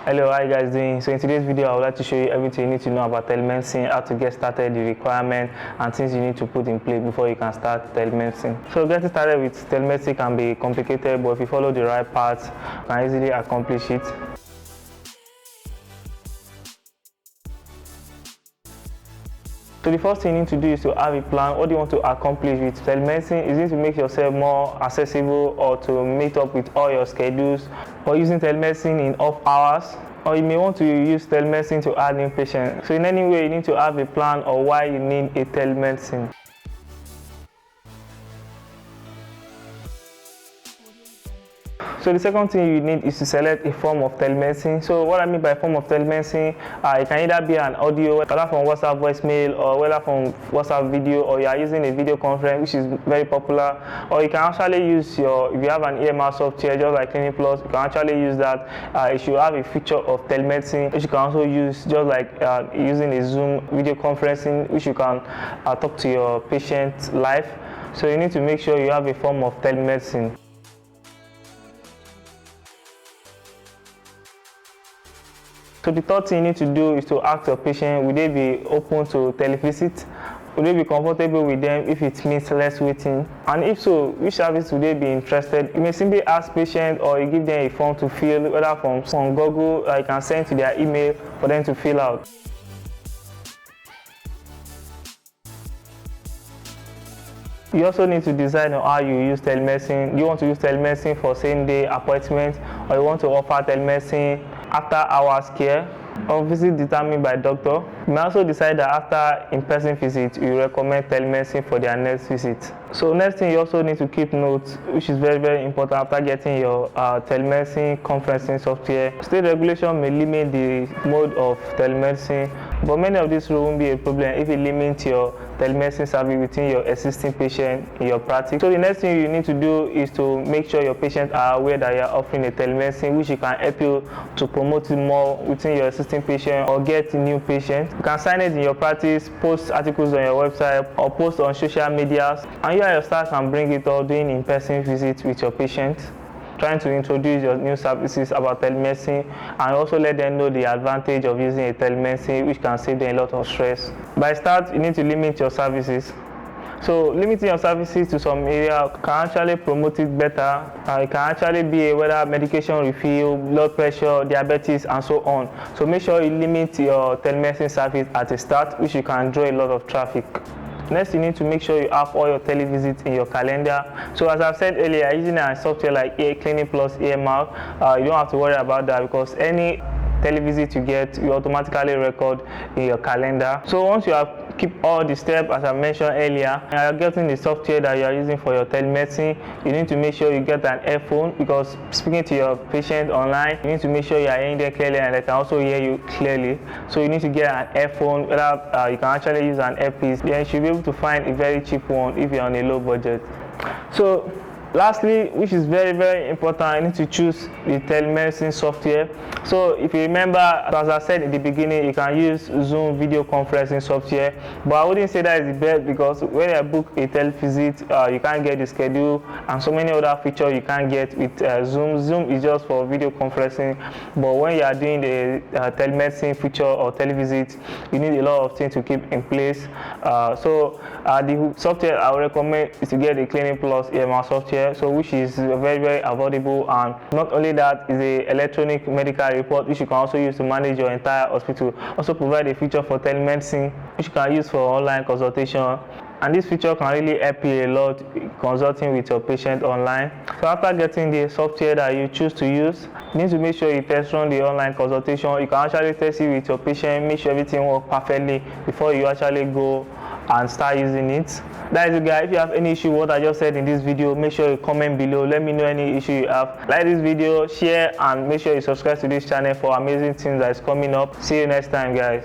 Hello, how you guys doing? So in today's video, I would like to show you everything you need to know about telemedicine, how to get started, the requirement, and things you need to put in place before you can start telemedicine. So getting started with telemedicine can be complicated, but if you follow the right path, you can easily accomplish it. So the first thing you need to do is to have a plan. What do you want to accomplish with telemedicine? Is it to make yourself more accessible or to meet up with all your schedules, or using telemedicine in off hours? Or you may want to use telemedicine to add new patients. So in any way, you need to have a plan or why you need a telemedicine. So the second thing you need is to select a form of telemedicine. So what I mean by form of telemedicine, it can either be an audio, whether from WhatsApp voicemail or whether from WhatsApp video, or you are using a video conference, which is very popular. Or you can actually use if you have an EMR software, just like Clinic Plus, you can actually use that. It should have a feature of telemedicine, which you can also use, just like using a Zoom video conferencing, which you can talk to your patient live. So you need to make sure you have a form of telemedicine. So the third thing you need to do is to ask your patient, will they be open to televisit? Will they be comfortable with them if it means less waiting? And if so, which service would they be interested? You may simply ask patients, or you give them a form to fill, whether from Google, or you can send to their email for them to fill out. You also need to decide on how you use telemedicine. Do you want to use telemedicine for same-day appointments, or you want to offer telemedicine after hours care, or visit determined by doctor? You may also decide that after in-person visit, you recommend telemedicine for their next visit. So next thing, you also need to keep notes, which is very, very important after getting your telemedicine conferencing software. State regulation may limit the mode of telemedicine, but many of these rules won't be a problem if you limit your telemedicine service within your existing patient in your practice. So the next thing you need to do is to make sure your patients are aware that you are offering a telemedicine, which can help you to promote it more within your existing patient or get new patients. You can sign it in your practice, post articles on your website, or post on social media, and you and your staff can bring it all doing in-person visits with your patients, trying to introduce your new services about telemedicine, and also let them know the advantage of using a telemedicine, which can save them a lot of stress. By start, you need to limit your services. So limiting your services to some area can actually promote it better. It can actually be whether medication refill, blood pressure, diabetes, and so on. So make sure you limit your telemedicine service at a start, which you can draw a lot of traffic. Next, you need to make sure you have all your televisits in your calendar. So as I've said earlier, using a software like Clinic Plus EMR, you don't have to worry about that, because any televisit you get, you automatically record in your calendar. So once you have keep all the steps as I mentioned earlier, and you're getting the software that you are using for your telemedicine, you need to make sure you get an earphone, because speaking to your patient online, you need to make sure you are hearing them clearly and they can also hear you clearly. So you need to get an earphone, whether you can actually use an earpiece. Then you should be able to find a very cheap one if you're on a low budget. So lastly, which is very, very important, you need to choose the telemedicine software. So if you remember, as I said in the beginning, you can use Zoom video conferencing software, but I wouldn't say that is the best, because when you book a televisit, you can't get the schedule and so many other features you can't get with Zoom. Zoom is just for video conferencing, but when you are doing the telemedicine feature or televisit, you need a lot of things to keep in place. So the software I would recommend is to get the Clinic Plus EMR software, so which is very, very affordable, and not only that, is a electronic medical report, which you can also use to manage your entire hospital. Also provide a feature for telemedicine, which you can use for online consultation, and this feature can really help you a lot consulting with your patient online. So after getting the software that you choose to use, you need to make sure you test run the online consultation. You can actually test it with your patient, make sure everything works perfectly before you actually go and start using it. That is it, guys. If you have any issue with what I just said in this video, make sure you comment below. Let me know any issue you have. Like this video, share, and make sure you subscribe to this channel for amazing things that is coming up. See you next time, guys.